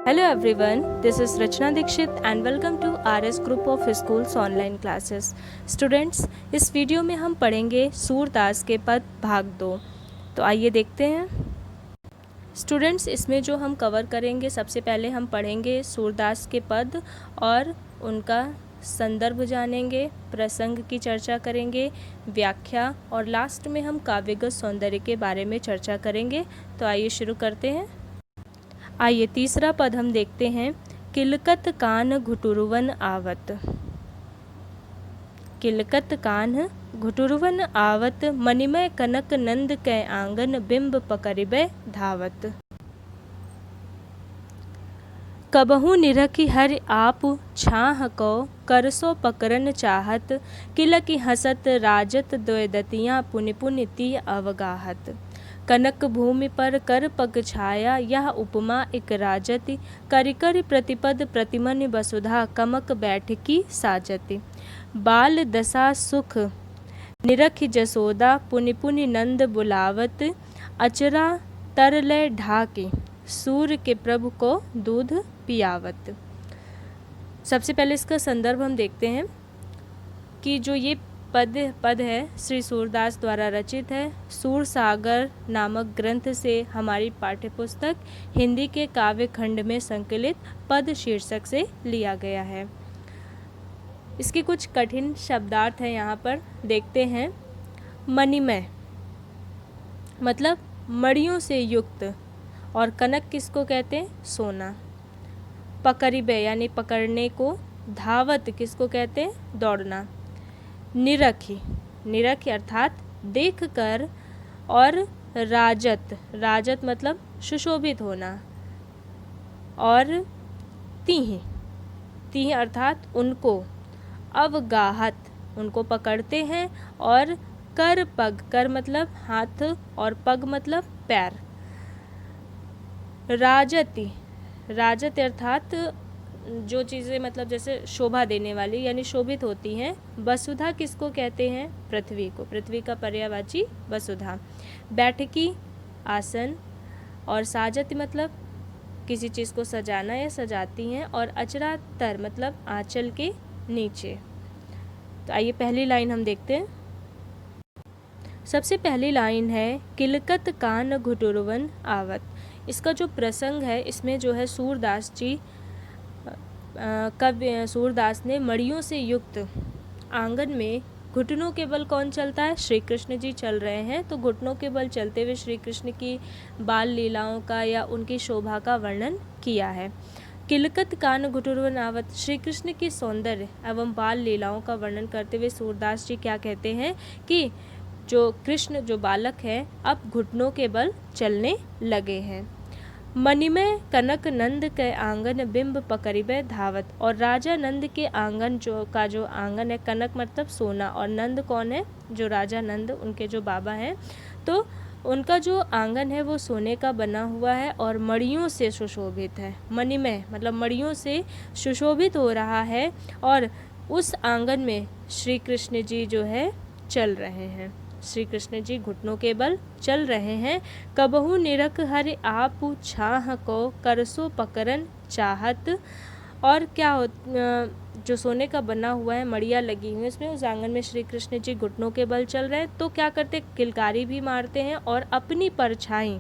Hello everyone, this is Rachna Dikshit and welcome to RS Group of Schools online classes. Students, इस video में हम पढ़ेंगे सूरदास के पद भाग 2। तो आइए देखते हैं। स्टूडेंट्स, इसमें जो हम कवर करेंगे, सबसे पहले हम पढ़ेंगे सूरदास के पद और उनका संदर्भ जानेंगे, प्रसंग की चर्चा करेंगे, व्याख्या और लास्ट में हम काव्यगत सौंदर्य के बारे में चर्चा करेंगे। तो आइए शुरू करते हैं। आइए तीसरा पद हम देखते हैं। किलकत कान घुटुरवन आवत। किलकत कान घुटुरवन आवत, मणिमय कनक नंद कै आंगन, बिंब पकड़िबे धावत। कबहू निरखी हर आप छाह को, करसो पकरन चाहत, किलकी हसत राजत द्वैदतियाँ, पुनि पुनि ती अवगाहत। कनक भूमि पर कर पग छाया, यह उपमा एक राजति, करिकर प्रतिपद प्रतिमन वसुधा, कमक बैठकी साजति। बाल दशा सुख निरखि जसोदा, पुनि पुनि नंद बुलावत, अचरा तरले ढाके, सूर्य के प्रभु को दूध पियावत। सबसे पहले इसका संदर्भ हम देखते हैं कि जो ये पद है श्री सूरदास द्वारा रचित है। सूरसागर नामक ग्रंथ से हमारी पाठ्यपुस्तक हिंदी के काव्य खंड में संकलित पद शीर्षक से लिया गया है। इसके कुछ कठिन शब्दार्थ हैं, यहाँ पर देखते हैं। मणिमय मतलब मणियों से युक्त, और कनक किसको कहते हैं? सोना। पकड़िबे यानी पकड़ने को, धावत किसको कहते हैं? दौड़ना। निरखी, निरखी अर्थात देख कर, और राजत, राजत मतलब सुशोभित होना, और तीह, तीह अर्थात उनको, अवगाहत उनको पकड़ते हैं, और कर पग, कर मतलब हाथ और पग मतलब पैर। राजति, राजत अर्थात जो चीज़ें मतलब जैसे शोभा देने वाली यानी शोभित होती हैं। वसुधा किसको कहते हैं? पृथ्वी को, पृथ्वी का पर्यायवाची वसुधा। बैठकी आसन, और साजत मतलब किसी चीज़ को सजाना या सजाती हैं, और अचरा तर मतलब आंचल के नीचे। तो आइए पहली लाइन हम देखते हैं। सबसे पहली लाइन है किलकत कान घुटुरवन आवत। इसका जो प्रसंग है, इसमें जो है सूरदास जी कवि सूरदास ने मड़ियों से युक्त आंगन में घुटनों के बल कौन चलता है? श्री कृष्ण जी चल रहे हैं। तो घुटनों के बल चलते हुए श्री कृष्ण की बाल लीलाओं का या उनकी शोभा का वर्णन किया है। किलकत कान घुटुरवन आवत, श्री कृष्ण की सौंदर्य एवं बाल लीलाओं का वर्णन करते हुए सूरदास जी क्या कहते हैं कि जो कृष्ण जो बालक है अब घुटनों के बल चलने लगे हैं। मणिमय कनक नंद के आंगन, बिंब पकड़िबे धावत। और राजा नंद के आंगन जो आंगन है, कनक मतलब सोना, और नंद कौन है? जो राजा नंद, उनके जो बाबा हैं। तो उनका जो आंगन है वो सोने का बना हुआ है और मणियों से सुशोभित है। मणिमय मतलब मणियों से सुशोभित हो रहा है, और उस आंगन में श्री कृष्ण जी जो है चल रहे हैं। श्री कृष्ण जी घुटनों के बल चल रहे हैं। कबहू निरख हर आप छाह को, करसो पकरन चाहत। और क्या हो, जो सोने का बना हुआ है, मड़िया लगी हुई है इसमें, उस आंगन में श्री कृष्ण जी घुटनों के बल चल रहे हैं। तो क्या करते? किलकारी भी मारते हैं और अपनी परछाई,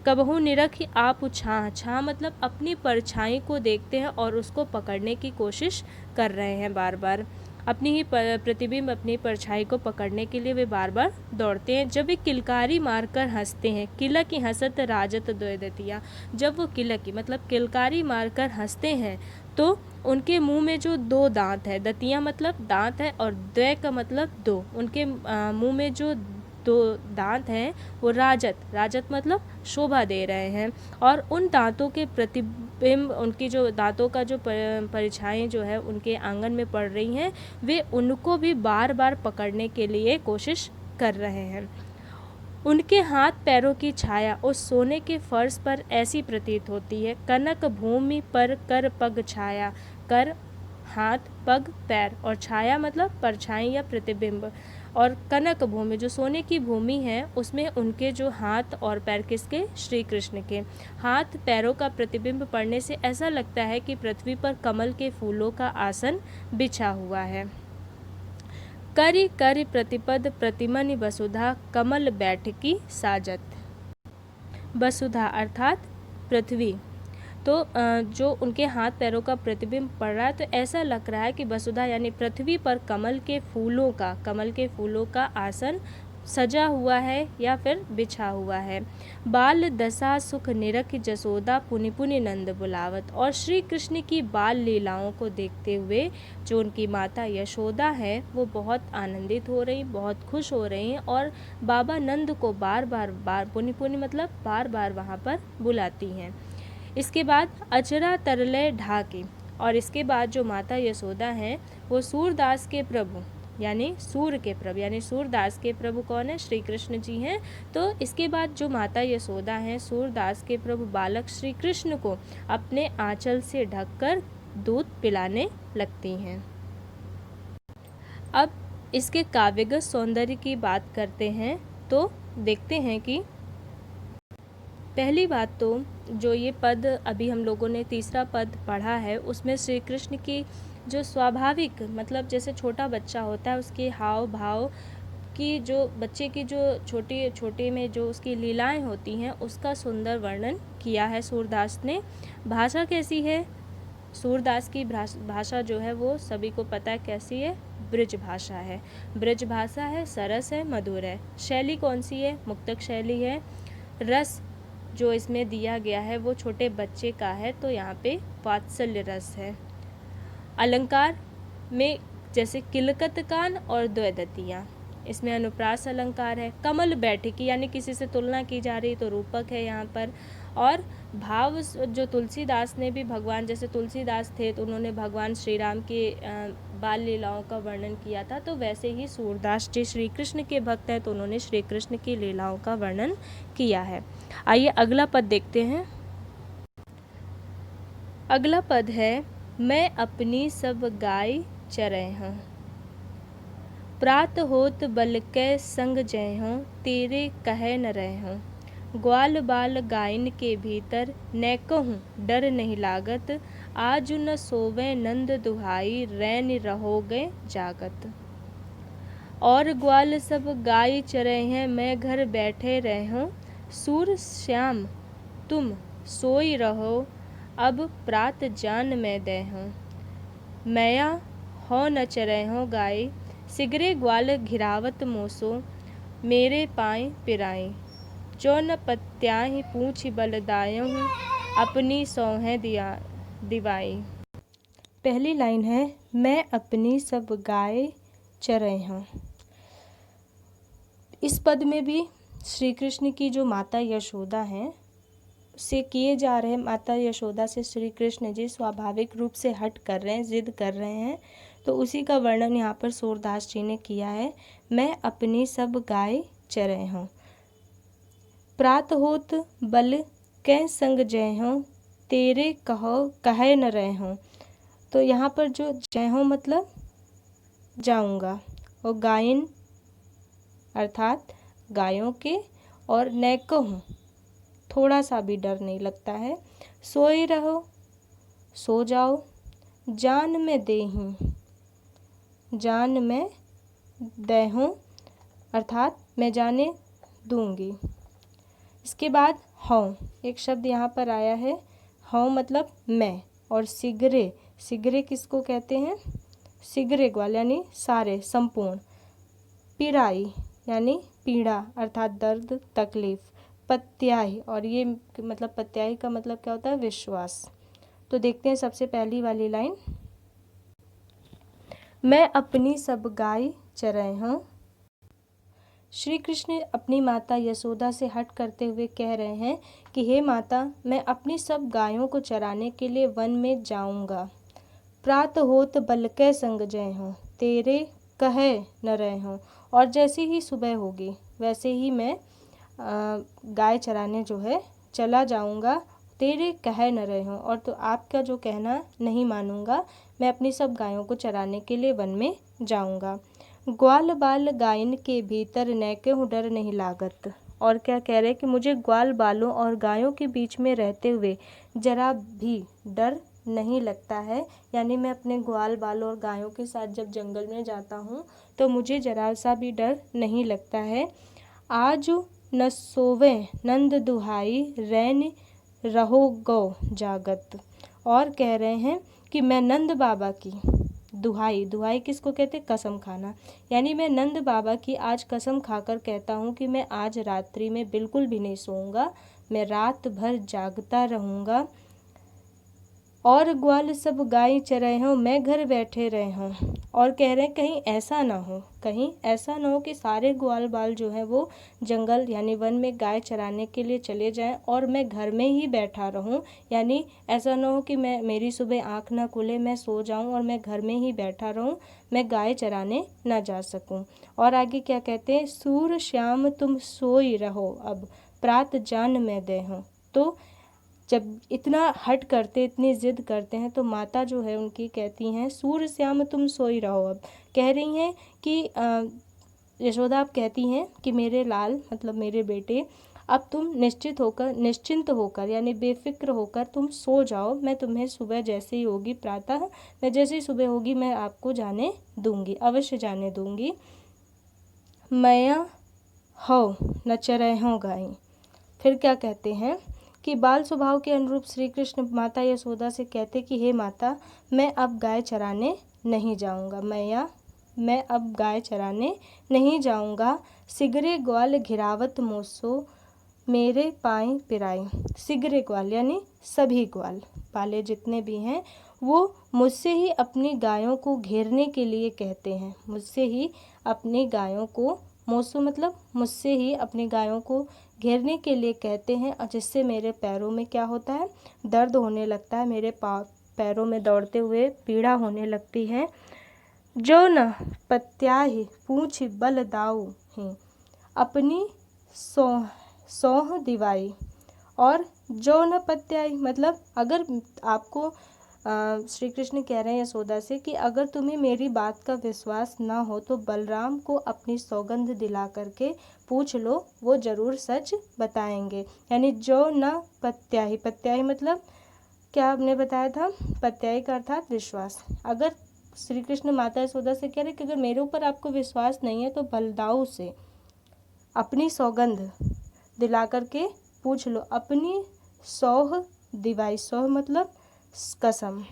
कबहू निरख आप छाह, छाह मतलब अपनी परछाई को देखते हैं और उसको पकड़ने की कोशिश कर रहे हैं। बार बार अपनी ही प्रतिबिंब, अपनी परछाई को पकड़ने के लिए वे बार बार दौड़ते हैं। जब वे किलकारी मारकर हंसते हैं, किला की हंसत राजत द्वैदतिया, जब वो किला की मतलब किलकारी मारकर हंसते हैं तो उनके मुंह में जो दो दांत है, दतिया मतलब दांत है, और द्वै का मतलब दो, उनके मुंह में जो दो दांत हैं वो राजत, राजत मतलब शोभा दे रहे हैं। और उन दांतों के प्रतिबिंब, उनकी जो दांतों का जो परछाई जो है उनके आंगन में पड़ रही हैं, वे उनको भी बार बार पकड़ने के लिए कोशिश कर रहे हैं। उनके हाथ पैरों की छाया उस सोने के फर्श पर ऐसी प्रतीत होती है। कनक भूमि पर कर पग छाया, कर हाथ, पग पैर, और छाया मतलब परछाई या प्रतिबिंब। और कनक भूमि, जो सोने की भूमि है, उसमें उनके जो हाथ और पैर, किसके? श्री कृष्ण के हाथ पैरों का प्रतिबिंब पड़ने से ऐसा लगता है कि पृथ्वी पर कमल के फूलों का आसन बिछा हुआ है। करि करि प्रतिपद प्रतिमनि वसुधा, कमल बैठकी साजत। वसुधा अर्थात पृथ्वी। तो जो उनके हाथ पैरों का प्रतिबिंब पड़ रहा है, तो ऐसा लग रहा है कि वसुधा यानी पृथ्वी पर कमल के फूलों का आसन सजा हुआ है या फिर बिछा हुआ है। बाल दशा सुख निरख जसोदा, पुनि पुनि नंद बुलावत। और श्री कृष्ण की बाल लीलाओं को देखते हुए जो उनकी माता यशोदा है, वो बहुत आनंदित हो रही, बहुत खुश हो रही हैं और बाबा नंद को बार बार पुनि पुनि मतलब बार बार वहाँ पर बुलाती हैं। इसके बाद अचरा तरलय ढाके, और इसके बाद जो माता यशोदा हैं वो सूरदास के प्रभु यानी सूरदास के प्रभु कौन है? श्री कृष्ण जी हैं। तो इसके बाद जो माता यशोदा हैं, सूरदास के प्रभु बालक श्री कृष्ण को अपने आंचल से ढककर दूध पिलाने लगती हैं। अब इसके काव्यगत सौंदर्य की बात करते हैं तो देखते हैं कि पहली बात तो जो ये पद अभी हम लोगों ने तीसरा पद पढ़ा है, उसमें श्री कृष्ण की जो स्वाभाविक मतलब जैसे छोटा बच्चा होता है उसके हाव भाव की, जो बच्चे की जो छोटे में जो उसकी लीलाएं होती हैं, उसका सुंदर वर्णन किया है सूरदास ने। भाषा कैसी है? सूरदास की भाषा जो है वो सभी को पता है कैसी है, ब्रज भाषा है। ब्रज भाषा है, सरस है, मधुर है। शैली कौन सी है? मुक्तक शैली है। रस जो इसमें दिया गया है वो छोटे बच्चे का है, तो यहाँ पे वात्सल्य रस है। अलंकार में जैसे किलकत कान और द्वैदतियाँ, इसमें अनुप्रास अलंकार है। कमल बैठकी यानी किसी से तुलना की जा रही तो रूपक है यहाँ पर। और भाव जो तुलसीदास ने भी भगवान, जैसे तुलसीदास थे तो उन्होंने भगवान श्री राम के बाल लीलाओं का वर्णन किया था, तो वैसे ही सूरदास जी श्री कृष्ण के भक्त हैं तो उन्होंने श्री कृष्ण की लीलाओं का वर्णन किया है। आइए अगला पद देखते हैं। अगला पद है मैं अपनी सब गाय चरै हूँ, प्रात होत बल कै संग जय हूँ, तेरे कहे न रह हूँ। ग्वाल बाल गायन के भीतर न कहूँ डर नहीं लागत, आज न सोवे नंद दुहाई, रैन रहोगे जागत। और ग्वाल सब गाय चरे हैं, मैं घर बैठे रहूं, सूर श्याम तुम सोई रहो, अब प्रात जान मैं दे हूँ। मैया हो न चरे हो गाय, सिगरे ग्वाल घिरावत मोसो, मेरे पाए पिराई। जो न पत्याहि पूछ बलदायं, अपनी सौहें दिवाई। पहली लाइन है मैं अपनी सब गाय चरे हूँ। इस पद में भी श्री कृष्ण की जो माता यशोदा हैं से किए जा रहे, माता यशोदा से श्री कृष्ण जी स्वाभाविक रूप से हट कर रहे हैं, जिद कर रहे हैं, तो उसी का वर्णन यहाँ पर सूरदास जी ने किया है। मैं अपनी सब गाय चरे हूँ, प्रात होत बल कै संग जय हूँ, तेरे कहे न रहे हूँ। तो यहाँ पर जो जय हूँ मतलब जाऊँगा, और गायन अर्थात गायों के, और न कहूँ थोड़ा सा भी डर नहीं लगता है। सोए रहो सो जाओ, जान में देहूँ, जान में देहूँ अर्थात मैं जाने दूंगी। इसके बाद हूँ, एक शब्द यहाँ पर आया है, हूँ मतलब मैं, और सिगरे, सिगरे किसको कहते हैं? सिगरे ग्वाल यानी सारे संपूर्ण। पिराई यानी पीड़ा अर्थात दर्द तकलीफ। पत्याही, और ये मतलब पत्याही का मतलब क्या होता है? विश्वास। तो देखते हैं सबसे पहली वाली लाइन, मैं अपनी सब गाय चरे हूँ। श्री कृष्ण अपनी माता यशोदा से हट करते हुए कह रहे हैं कि हे माता, मैं अपनी सब गायों को चराने के लिए वन में जाऊंगा। प्रात होत बल कै संग जय हूँ, तेरे कहे न रहे हूँ। और जैसे ही सुबह होगी वैसे ही मैं गाय चराने जो है चला जाऊंगा, तेरे कहे न रहे हूँ, और तो आपका जो कहना नहीं मानूंगा, मैं अपनी सब गायों को चराने के लिए वन में जाऊंगा। ग्वाल बाल गायन के भीतर नैकेहूँ डर नहीं लागत। और क्या कह रहे हैं कि मुझे ग्वाल बालों और गायों के बीच में रहते हुए जरा भी डर नहीं लगता है। यानी मैं अपने ग्वाल बालों और गायों के साथ जब जंगल में जाता हूँ तो मुझे जरा सा भी डर नहीं लगता है। आज न सोवे नंद दुहाई रैन रहो गौ जागत। और कह रहे हैं कि मैं नंद बाबा की दुहाई, दुहाई किसको कहते हैं? कसम खाना। यानी मैं नंद बाबा की आज कसम खाकर कहता हूँ कि मैं आज रात्रि में बिल्कुल भी नहीं सोऊंगा, मैं रात भर जागता रहूँगा। और ग्वाल सब गाय चराए हों, मैं घर बैठे रहे हों। और कह रहे हैं कहीं ऐसा ना हो, कहीं ऐसा ना हो कि सारे ग्वाल बाल जो है वो जंगल यानी वन में गाय चराने के लिए चले जाएं और मैं घर में ही बैठा रहूं। यानी ऐसा ना हो कि मेरी सुबह आँख ना खुले, मैं सो जाऊं और मैं घर में ही बैठा रहूं, मैं गाय चराने ना जा सकूं। और आगे क्या कहते हैं? सूर श्याम तुम सोई रहो अब, प्रात जान मैं दे हूँ। तो जब इतना हट करते, इतनी ज़िद करते हैं तो माता जो है उनकी कहती हैं सूर्य श्याम तुम सोई रहो अब। कह रही हैं कि यशोदा आप कहती हैं कि मेरे लाल मतलब मेरे बेटे, अब तुम निश्चिंत होकर यानी बेफिक्र होकर तुम सो जाओ। मैं तुम्हें सुबह जैसे ही होगी प्रातः, मैं जैसे ही सुबह होगी मैं आपको जाने दूंगी, अवश्य जाने दूंगी। मैया हो न चरे हों गाई। फिर क्या कहते हैं कि बाल स्वभाव के अनुरूप श्री कृष्ण माता यशोदा से कहते कि हे माता, मैं अब गाय चराने नहीं जाऊंगा। मैं अब गाय चराने नहीं जाऊंगा। सिगरे ग्वाल घिरावत मोसो मेरे पाएँ पिराई। सिगरे ग्वाल यानी सभी ग्वाल पाले जितने भी हैं वो मुझसे ही अपनी गायों को घेरने के लिए कहते हैं। मुझसे ही अपनी गायों को, मोसो मतलब मुझसे ही अपनी गायों को घेरने के लिए कहते हैं, और जिससे मेरे पैरों में क्या होता है? दर्द होने लगता है, मेरे पैरों में दौड़ते हुए पीड़ा होने लगती है। जो न पत्याहि पूछ बल दाऊ ही, अपनी सोह दिवाई। और जो न पत्याई मतलब अगर आपको श्री कृष्ण कह रहे हैं यशोदा से कि अगर तुम्हें मेरी बात का विश्वास ना हो तो बलराम को अपनी सौगंध दिला करके पूछ लो, वो ज़रूर सच बताएंगे। यानी जो न पत्याही, पत्याही मतलब क्या आपने बताया था? पत्याही का अर्थात विश्वास। अगर श्री कृष्ण माता यशोदा से कह रहे कि अगर मेरे ऊपर आपको विश्वास नहीं है तो बलदाऊ से अपनी सौगंध दिला करके पूछ लो, अपनी सौह दिवाई, सौह मतलब कसम,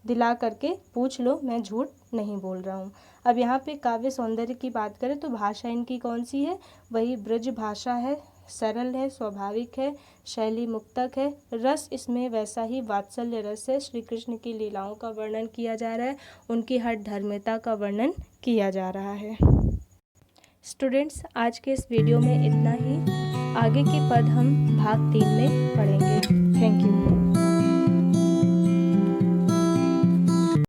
दिला करके पूछ लो, मैं झूठ नहीं बोल रहा हूँ। अब यहाँ पे काव्य सौंदर्य की बात करें तो भाषा इनकी कौन सी है? वही ब्रज भाषा है, सरल है, स्वाभाविक है, शैली मुक्तक है। रस इसमें वैसा ही वात्सल्य रस है। श्री कृष्ण की लीलाओं का वर्णन किया जा रहा है, उनकी हर धर्मिता का वर्णन किया जा रहा है। स्टूडेंट्स, आज के इस वीडियो में इतना ही। आगे के पद हम भाग 3 में पढ़ेंगे। Thank you.